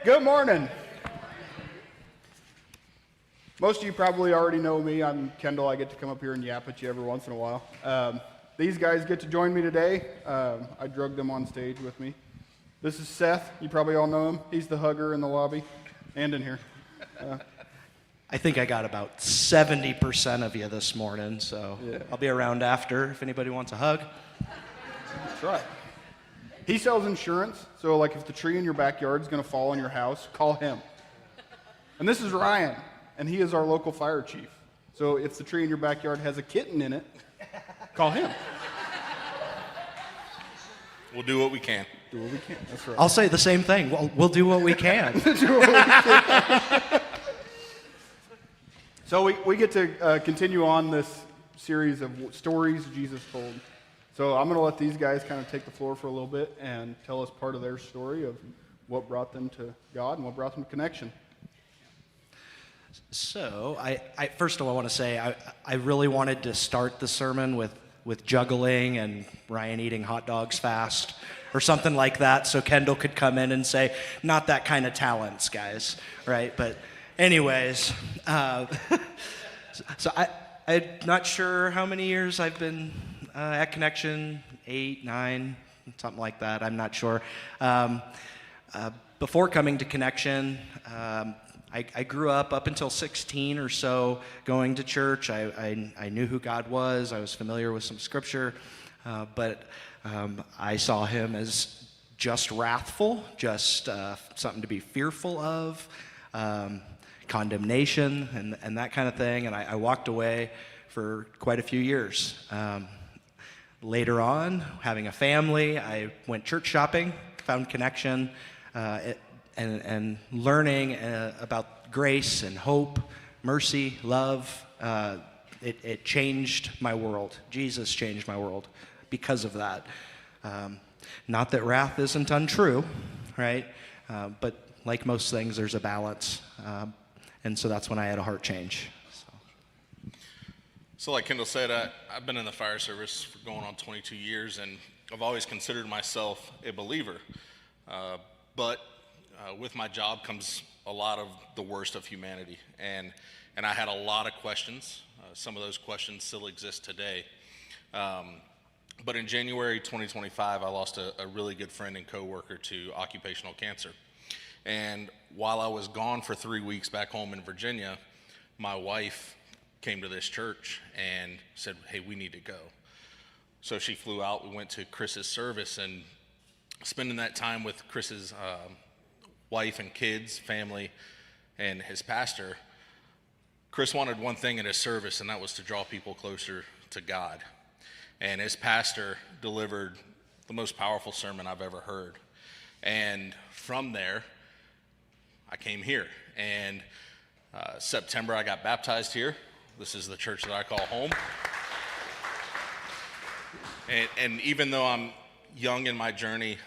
Good morning. Most of you probably already know me. I'm Kendall. I get to come up here and yap at you every once in a while. These guys get to join me today. I drug them on stage with me. This is Seth. You probably all know him. He's the hugger in the lobby and in here. I think I got about 70% of you this morning, so yeah. I'll be around after if anybody wants a hug. That's right. He sells insurance, so like if the tree in your backyard is going to fall on your house, call him. And this is Ryan, and he is our local fire chief. So if the tree in your backyard has a kitten in it, call him. We'll do what we can. Do what we can, that's right. I'll say the same thing. We'll do what we can. So we get to continue on this series of stories Jesus told. So I'm going to let these guys kind of take the floor for a little bit and tell us part of their story of what brought them to God and what brought them to connection. So I first of all want to say I really wanted to start the sermon with juggling and Ryan eating hot dogs fast or something like that, so Kendall could come in and say, not that kind of talents, guys, right? But anyways, so I'm not sure how many years I've been at Connection, 8, 9, something like that, I'm not sure. Before coming to Connection, I grew up until 16 or so going to church. I knew who God was. I was familiar with some scripture, but I saw him as just wrathful, just something to be fearful of, condemnation and that kind of thing, and I walked away for quite a few years. Later on, having a family, I went church shopping, found Connection, and learning about grace and hope, mercy, love. It changed my world. Jesus changed my world because of that. Not that wrath isn't untrue, right? But like most things, there's a balance. And so that's when I had a heart change. So like Kendall said, I've been in the fire service for going on 22 years, and I've always considered myself a believer. But with my job comes a lot of the worst of humanity. And I had a lot of questions. Some of those questions still exist today. But in January 2025, I lost a really good friend and coworker to occupational cancer. And while I was gone for 3 weeks back home in Virginia, my wife came to this church and said, hey, we need to go. So she flew out. We went to Chris's service, and spending that time with Chris's wife and kids, family, and his pastor, Chris wanted one thing in his service, and that was to draw people closer to God. And his pastor delivered the most powerful sermon I've ever heard. And from there, I came here. And September, I got baptized here. This is the church that I call home. And even though I'm young in my journey,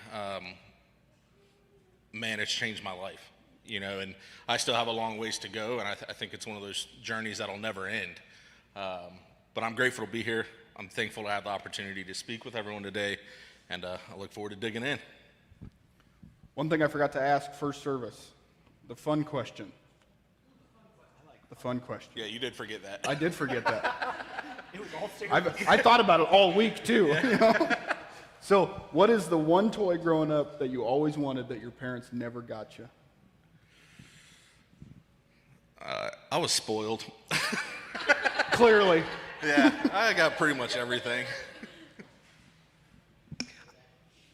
man, it's changed my life, and I still have a long ways to go, and I think it's one of those journeys that'll never end. But I'm grateful to be here. I'm thankful to have the opportunity to speak with everyone today, and I look forward to digging in. One thing I forgot to ask first service, the fun question. The fun question. Yeah, you did forget that. I did forget that. I thought about it all week too. So, what is the one toy growing up that you always wanted that your parents never got you? I was spoiled. Clearly. Yeah, I got pretty much everything.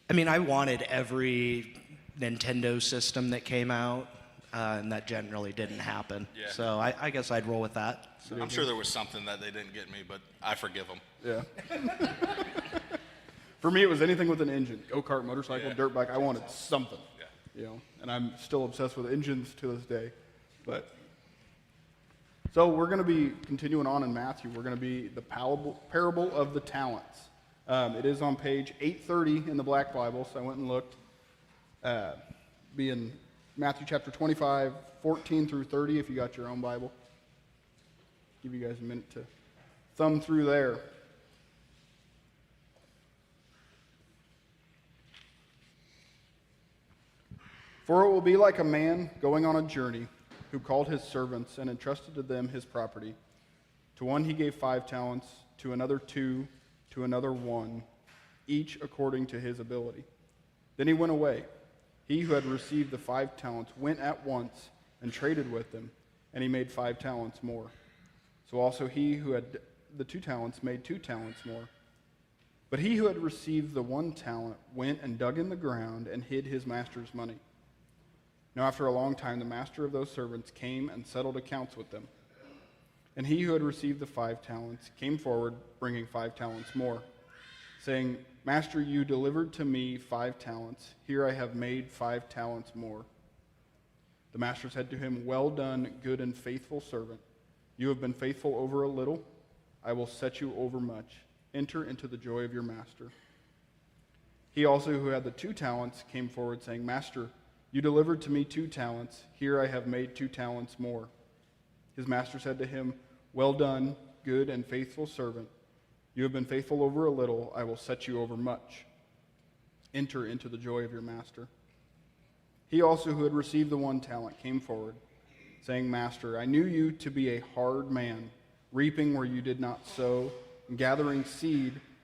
I mean, I wanted every Nintendo system that came out, and that generally didn't happen. Yeah. So I guess I'd roll with that. So I'm sure there was something that they didn't get me, but I forgive them. Yeah. For me, it was anything with an engine. Go-kart, motorcycle, dirt bike. I wanted something. Yeah. And I'm still obsessed with engines to this day. So we're going to be continuing on in Matthew. We're going to be the parable of the talents. It is on page 830 in the Black Bible, so I went and looked. Be in Matthew chapter 25, 14 through 30, if you got your own Bible. Give you guys a minute to thumb through there. For it will be like a man going on a journey who called his servants and entrusted to them his property. To one he gave 5 talents, to another 2, to another 1, each according to his ability. Then he went away. He who had received the 5 talents went at once and traded with them, and he made 5 talents more. So also he who had the 2 talents made 2 talents more. But he who had received the 1 talent went and dug in the ground and hid his master's money. Now after a long time the master of those servants came and settled accounts with them. And he who had received the 5 talents came forward, bringing 5 talents more, saying, Master, you delivered to me 5 talents. Here I have made 5 talents more. The master said to him, Well done, good and faithful servant. You have been faithful over a little. I will set you over much. Enter into the joy of your master. He also who had the 2 talents came forward, saying, Master, you delivered to me 2 talents. Here I have made 2 talents more. His master said to him, Well done, good and faithful servant. You have been faithful over a little. I will set you over much. Enter into the joy of your master. He also who had received the 1 talent came forward, saying, Master, I knew you to be a hard man, reaping where you did not sow, and gathering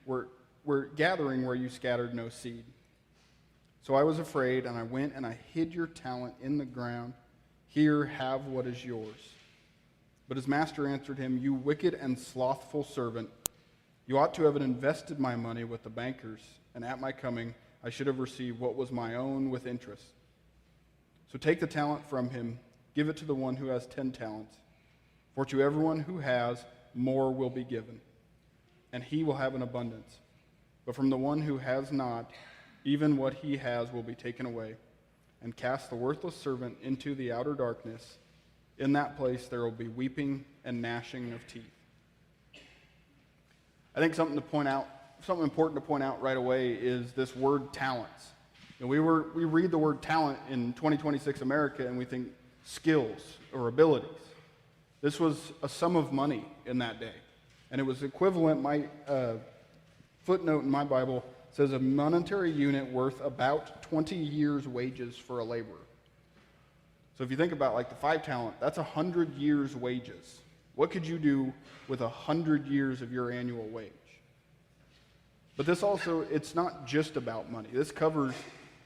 where you scattered no seed. So I was afraid, and I went and I hid your talent in the ground. Here, have what is yours. But his master answered him, You wicked and slothful servant, you ought to have invested my money with the bankers, and at my coming I should have received what was my own with interest. So take the talent from him, give it to the one who has 10 talents. For to everyone who has, more will be given, and he will have an abundance. But from the one who has not, even what he has will be taken away. And cast the worthless servant into the outer darkness. In that place there will be weeping and gnashing of teeth. I think something important to point out right away is this word talents. And we read the word talent in 2026 America and we think skills or abilities. This was a sum of money in that day. And it was equivalent, my footnote in my Bible says a monetary unit worth about 20 years' wages for a laborer. So if you think about like the 5 talent, that's 100 years' wages. What could you do with 100 years of your annual wage? But this also, it's not just about money. This covers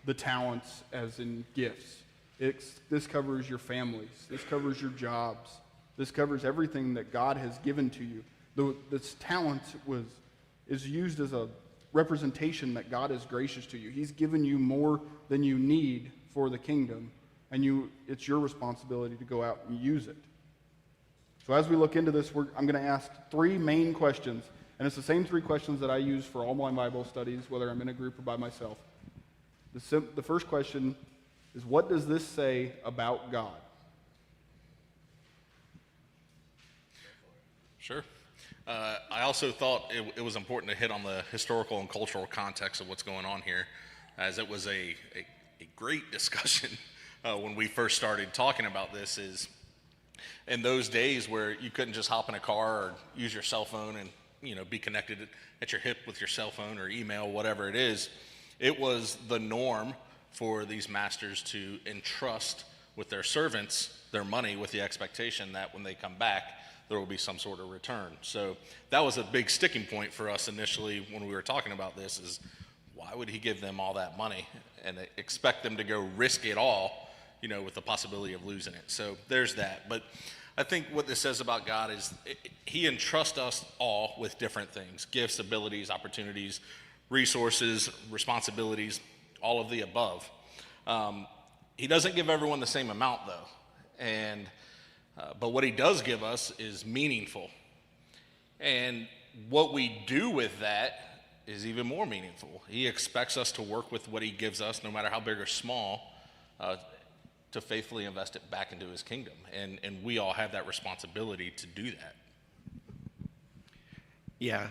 the talents as in gifts. This covers your families. This covers your jobs. This covers everything that God has given to you. This talent is used as a representation that God is gracious to you. He's given you more than you need for the kingdom, and it's your responsibility to go out and use it. So as we look into this, I'm going to ask 3 main questions, and it's the same 3 questions that I use for all my Bible studies, whether I'm in a group or by myself. The first question is, what does this say about God? Sure. I also thought it was important to hit on the historical and cultural context of what's going on here, as it was a great discussion when we first started talking about this. Is in those days where you couldn't just hop in a car or use your cell phone and be connected at your hip with your cell phone or email, whatever it is, it was the norm for these masters to entrust with their servants their money with the expectation that when they come back, there will be some sort of return. So that was a big sticking point for us initially when we were talking about this, is why would he give them all that money and expect them to go risk it all, with the possibility of losing it? So there's that. But I think what this says about God is he entrusts us all with different things: gifts, abilities, opportunities, resources, responsibilities, all of the above. He doesn't give everyone the same amount, though. But what he does give us is meaningful. And what we do with that is even more meaningful. He expects us to work with what he gives us, no matter how big or small, to faithfully invest it back into his kingdom. And we all have that responsibility to do that. Yeah,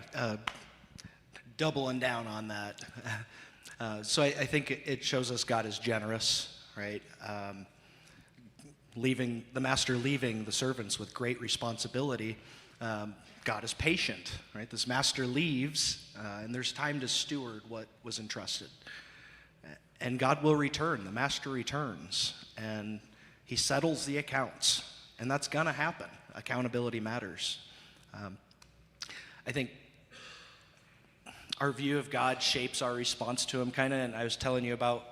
doubling down on that. So I think it shows us God is generous, right? The master leaving the servants with great responsibility. God is patient, right? This master leaves, and there's time to steward what was entrusted. And God will return. The master returns, and he settles the accounts. And that's going to happen. Accountability matters. I think our view of God shapes our response to him, kind of. And I was telling you about,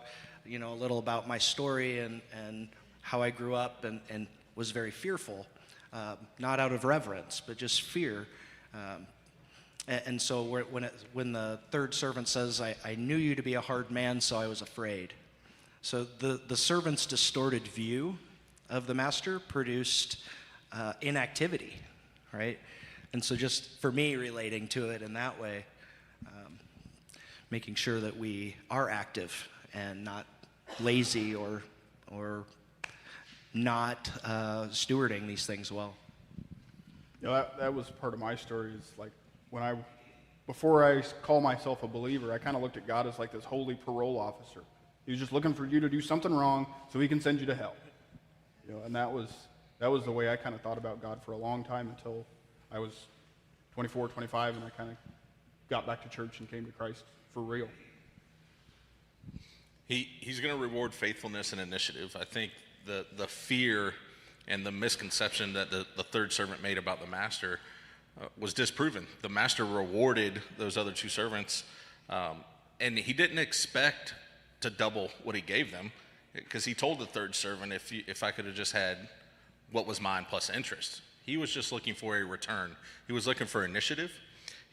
a little about my story and how I grew up and was very fearful, not out of reverence, but just fear. And so when the third servant says, I knew you to be a hard man, so I was afraid. So the servant's distorted view of the master produced inactivity, right? And so just for me, relating to it in that way, making sure that we are active and not lazy or not stewarding these things well. That was part of my story. Is like before I call myself a believer, I kind of looked at God as like this holy parole officer. He was just looking for you to do something wrong so he can send you to hell. And that was the way I kind of thought about God for a long time until I was 24, 25, and I kind of got back to church and came to Christ for real. He's going to reward faithfulness and initiative. I think the fear and the misconception that the third servant made about the master was disproven. The master rewarded those other two servants, and he didn't expect to double what he gave them, because he told the third servant, if I could have just had what was mine plus interest. He was just looking for a return. He was looking for initiative.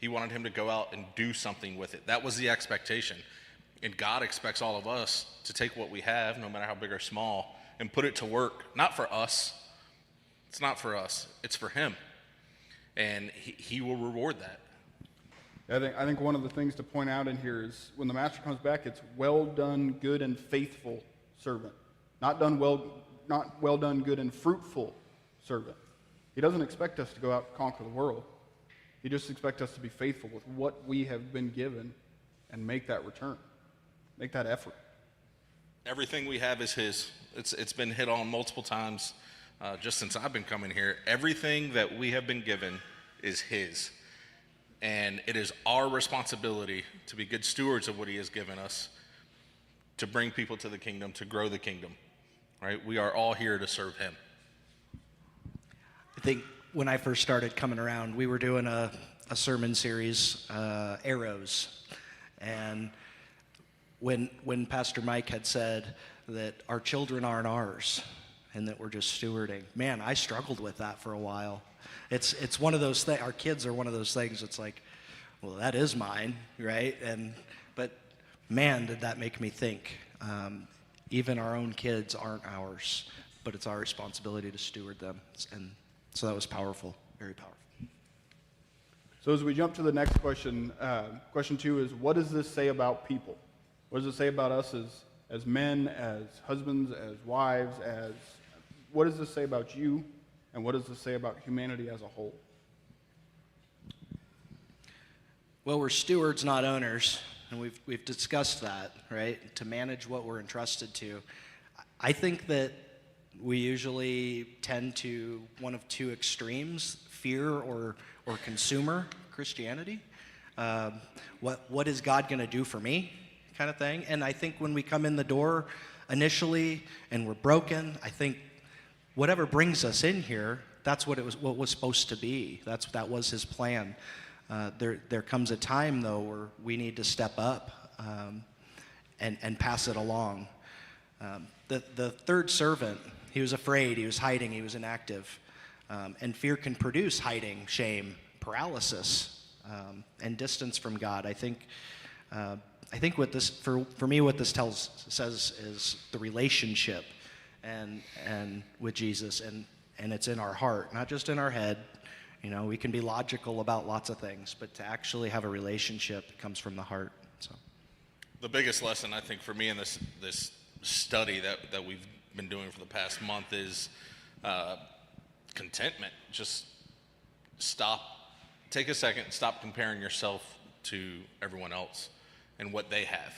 He wanted him to go out and do something with it. That was the expectation. And God expects all of us to take what we have, no matter how big or small, and put it to work. Not for us. It's not for us. It's for him. And he will reward that. I think one of the things to point out in here is when the master comes back, it's well done, good and faithful servant. Not well done, good and fruitful servant. He doesn't expect us to go out and conquer the world. He just expects us to be faithful with what we have been given and make that return. Make that effort. Everything we have is his. It's been hit on multiple times just since I've been coming here. Everything that we have been given is his. And it is our responsibility to be good stewards of what he has given us, to bring people to the kingdom, to grow the kingdom. Right? We are all here to serve him. I think when I first started coming around, we were doing a sermon series, Arrows. And when Pastor Mike had said that our children aren't ours and that we're just stewarding, man, I struggled with that for a while. It's one of those things. Our kids are one of those things. It's like, well, that is mine, right? But man, did that make me think. Even our own kids aren't ours, but it's our responsibility to steward them. And so that was powerful, very powerful. So as we jump to the next question, question 2 is, what does this say about people? What does it say about us as men, as husbands, as wives, what does this say about you? And what does this say about humanity as a whole? Well, we're stewards, not owners, and we've discussed that, right? To manage what we're entrusted to. I think that we usually tend to one of two extremes: fear or consumer Christianity. What is God going to do for me, kind of thing. And I think when we come in the door initially and we're broken, I think whatever brings us in here, that's what was supposed to be. That was his plan. There comes a time though where we need to step up and pass it along. The third servant, he was afraid, he was hiding, he was inactive, and fear can produce hiding, shame, paralysis, and distance from God. I think what this for me what this says is the relationship and with Jesus, and it's in our heart, not just in our head. We can be logical about lots of things, but to actually have a relationship that comes from the heart. So, the biggest lesson I think for me in this study that we've been doing for the past month is contentment. Just take a second, stop comparing yourself to everyone else and what they have.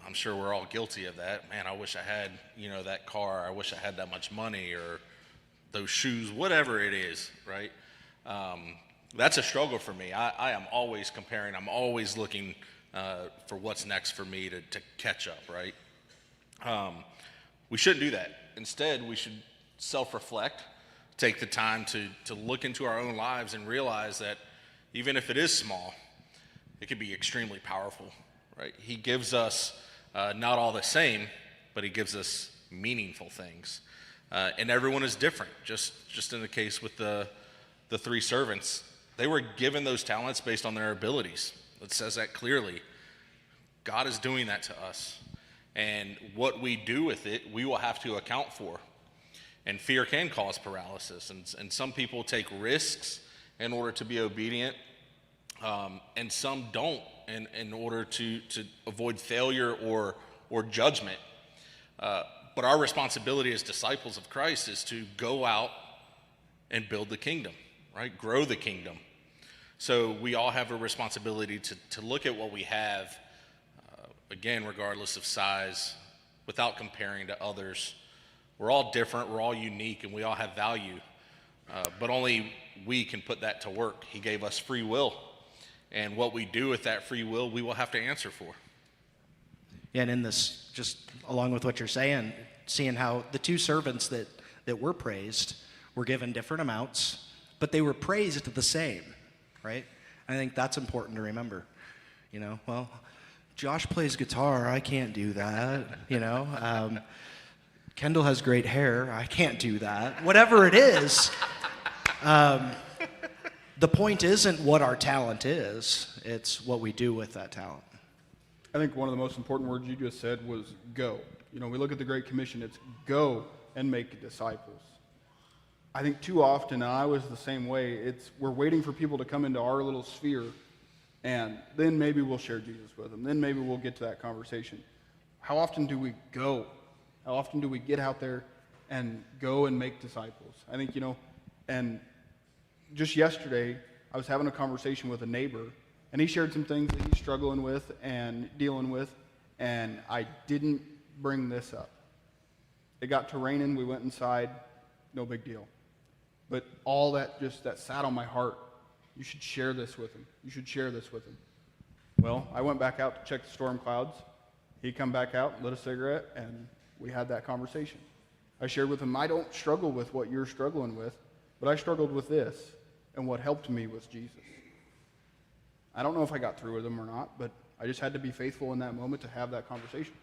I'm sure we're all guilty of that. Man, I wish I had, that car. I wish I had that much money or those shoes, whatever it is, right? That's a struggle for me. I am always comparing. I'm always looking for what's next for me to catch up, right? We shouldn't do that. Instead, we should self-reflect, take the time to look into our own lives and realize that even if it is small, it can be extremely powerful, right? He gives us not all the same, but he gives us meaningful things. And everyone is different. Just in the case with the three servants, they were given those talents based on their abilities. It says that clearly. God is doing that to us. And what we do with it, we will have to account for. And fear can cause paralysis. And some people take risks in order to be obedient, and some don't in order to avoid failure or judgment. But our responsibility as disciples of Christ is to go out and build the kingdom, right? Grow the kingdom. So we all have a responsibility to look at what we have, again, regardless of size, without comparing to others. We're all different, we're all unique, and we all have value. But only we can put that to work. He gave us free will. And what we do with that free will, we will have to answer for. Yeah, and in this, just along with what you're saying, seeing how the two servants that were praised were given different amounts, but they were praised the same, right? I think that's important to remember. You know, well, Josh plays guitar, I can't do that, you know. Kendall has great hair, I can't do that. Whatever it is, the point isn't what our talent is, it's what we do with that talent. I think one of the most important words you just said was go. You know, we look at the Great Commission, it's go and make disciples. I think too often, and I was the same way, we're waiting for people to come into our little sphere, and then maybe we'll share Jesus with them. Then maybe we'll get to that conversation. How often do we go? How often do we get out there and go and make disciples? I think, you know, and just yesterday, I was having a conversation with a neighbor, and he shared some things that he's struggling with and dealing with, and I didn't bring this up. It got to raining, we went inside, no big deal. But all that sat on my heart. You should share this with him. You should share this with him. Well, I went back out to check the storm clouds. He come back out, lit a cigarette, and we had that conversation. I shared with him, I don't struggle with what you're struggling with, but I struggled with this, and what helped me was Jesus. I don't know if I got through with him or not, but I just had to be faithful in that moment to have that conversation.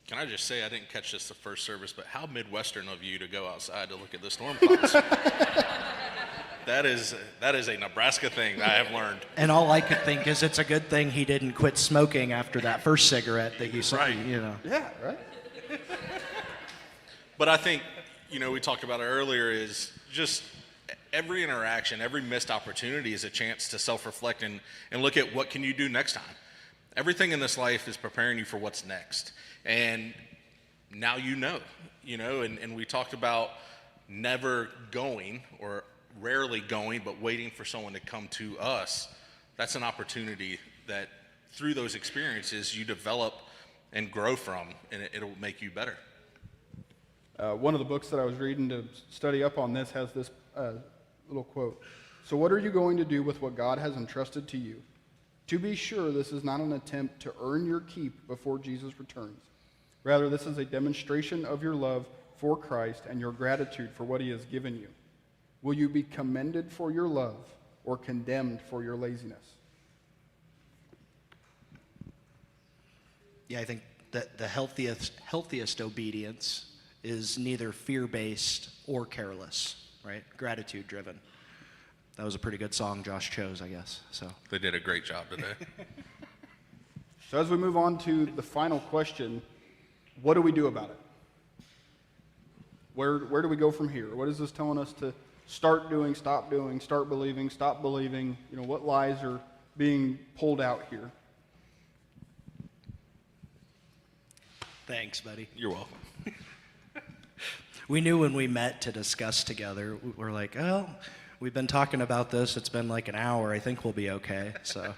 Can I just say, I didn't catch this the first service, but how Midwestern of you to go outside to look at the storm clouds. That is a Nebraska thing I have learned. And all I could think is it's a good thing he didn't quit smoking after that first cigarette that you saw, Right. you know. Yeah, right? But I think, you know, we talked about it earlier, is just every interaction, every missed opportunity is a chance to self-reflect and look at what can you do next time. Everything in this life is preparing you for what's next. And now you know, and we talked about never going or rarely going, but waiting for someone to come to us. That's an opportunity that through those experiences you develop and grow from, and it'll make you better. One of the books that I was reading to study up on this has this little quote. So what are you going to do with what God has entrusted to you? To be sure, this is not an attempt to earn your keep before Jesus returns. Rather, this is a demonstration of your love for Christ and your gratitude for what he has given you. Will you be commended for your love or condemned for your laziness? Yeah, I think that the healthiest obedience is neither fear-based or careless, right? Gratitude-driven. That was a pretty good song Josh chose, I guess. So They did a great job today. So as we move on to the final question, what do we do about it? Where do we go from here? What is this telling us to start doing, stop believing, stop believing? You know, what lies are being pulled out here? thanks, buddy. You're welcome. We knew when we met to discuss together, we're like, oh, we've been talking about this. It's been like an hour. I think we'll be okay. So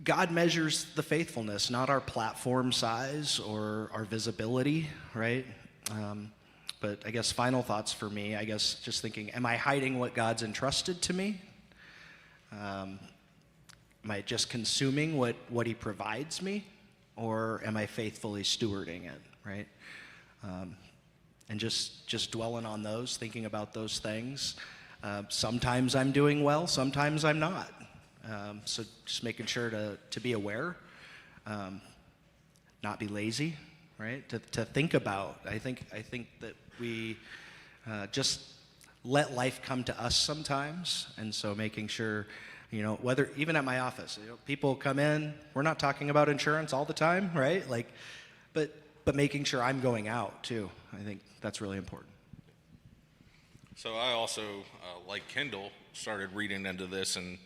God measures the faithfulness, not our platform size or our visibility, right? But I guess final thoughts for me, I guess just thinking, am I hiding what God's entrusted to me? I just consuming what he provides me, or am I faithfully stewarding it, right? And just dwelling on those, thinking about those things. Sometimes I'm doing well, sometimes I'm not. So just making sure to be aware, not be lazy, right? To think about. I think that we just let life come to us sometimes, and so making sure, whether even at my office, people come in, we're not talking about insurance all the time, right? But making sure I'm going out too. I think that's really important. So I also, like Kendall, started reading into this and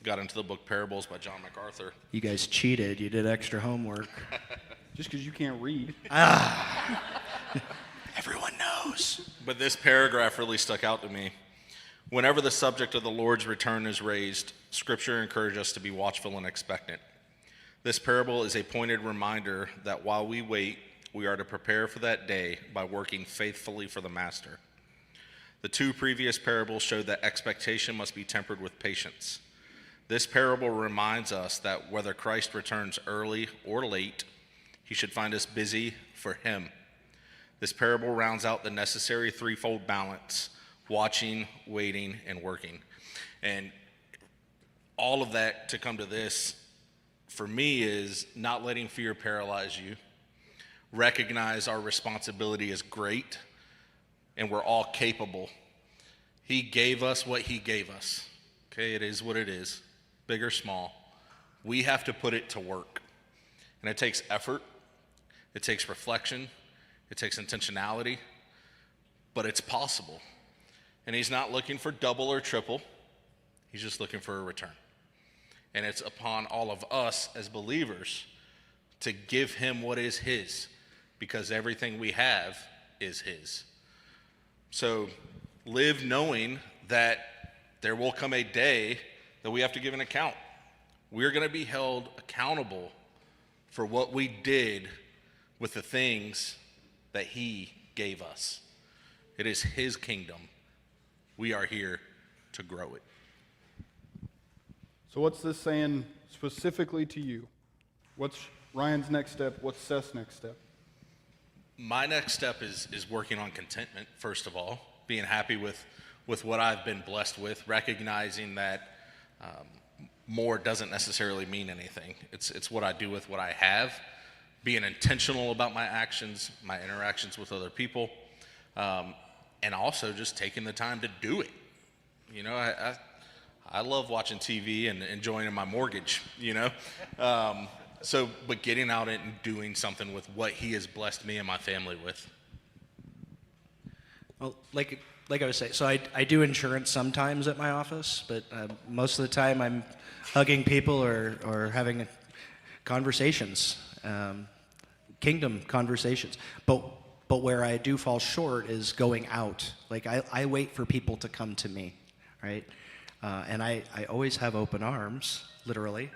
got into the book Parables by John MacArthur. You guys cheated. You did extra homework. Just because you can't read. Everyone knows. But this paragraph really stuck out to me. Whenever the subject of the Lord's return is raised, Scripture encourages us to be watchful and expectant. This parable is a pointed reminder that while we wait, we are to prepare for that day by working faithfully for the Master. The two previous parables showed that expectation must be tempered with patience. This parable reminds us that whether Christ returns early or late, he should find us busy for him. This parable rounds out the necessary threefold balance: watching, waiting, and working. And all of that to come to this, for me, is not letting fear paralyze you. Recognize our responsibility is great, and we're all capable. He gave us what he gave us. Okay, it is what it is, big or small. We have to put it to work. And it takes effort, it takes reflection, it takes intentionality, but it's possible. And he's not looking for double or triple, he's just looking for a return. And it's upon all of us as believers to give him what is his, because everything we have is his. So live knowing that there will come a day that we have to give an account. We're going to be held accountable for what we did with the things that he gave us. It is his kingdom. We are here to grow it. So what's this saying specifically to you? What's Ryan's next step? What's Seth's next step? My next step is working on contentment, first of all, being happy with what I've been blessed with, recognizing that more doesn't necessarily mean anything. It's what I do with what I have, being intentional about my actions, my interactions with other people, and also just taking the time to do it. I love watching TV and enjoying my mortgage, but getting out and doing something with what he has blessed me and my family with. Well, like I was saying, so I do insurance sometimes at my office, but most of the time I'm hugging people or having conversations, kingdom conversations. But where I do fall short is going out. Like I wait for people to come to me, right? And I always have open arms, literally.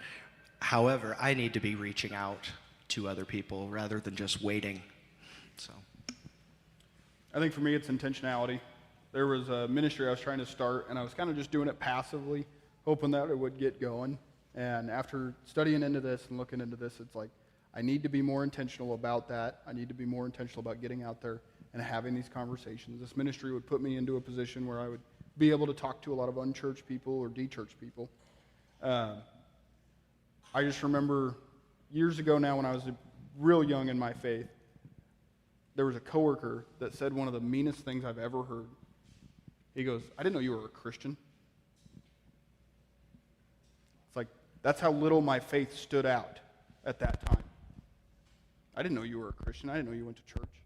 However, I need to be reaching out to other people rather than just waiting. So, I think for me it's intentionality. There was a ministry I was trying to start, and I was kind of just doing it passively, hoping that it would get going. And after studying into this and looking into this, it's like, I need to be more intentional about that. I need to be more intentional about getting out there and having these conversations. This ministry would put me into a position where I would be able to talk to a lot of unchurched people or de-churched people. I just remember years ago now when I was real young in my faith, there was a coworker that said one of the meanest things I've ever heard. He goes, "I didn't know you were a Christian." It's like, that's how little my faith stood out at that time. I didn't know you were a Christian. I didn't know you went to church.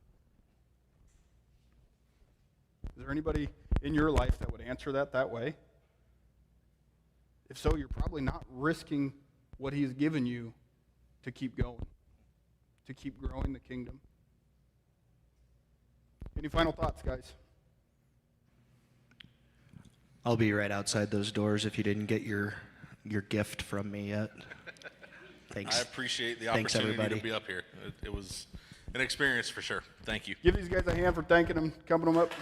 Is there anybody in your life that would answer that way? If so, you're probably not risking what he's given you to keep going, to keep growing the kingdom. Any final thoughts, guys? I'll be right outside those doors if you didn't get your gift from me yet. Thanks. I appreciate the Thanks, opportunity everybody. to be up here. It was an experience for sure. Thank you. Give these guys a hand for thanking them, coming them up.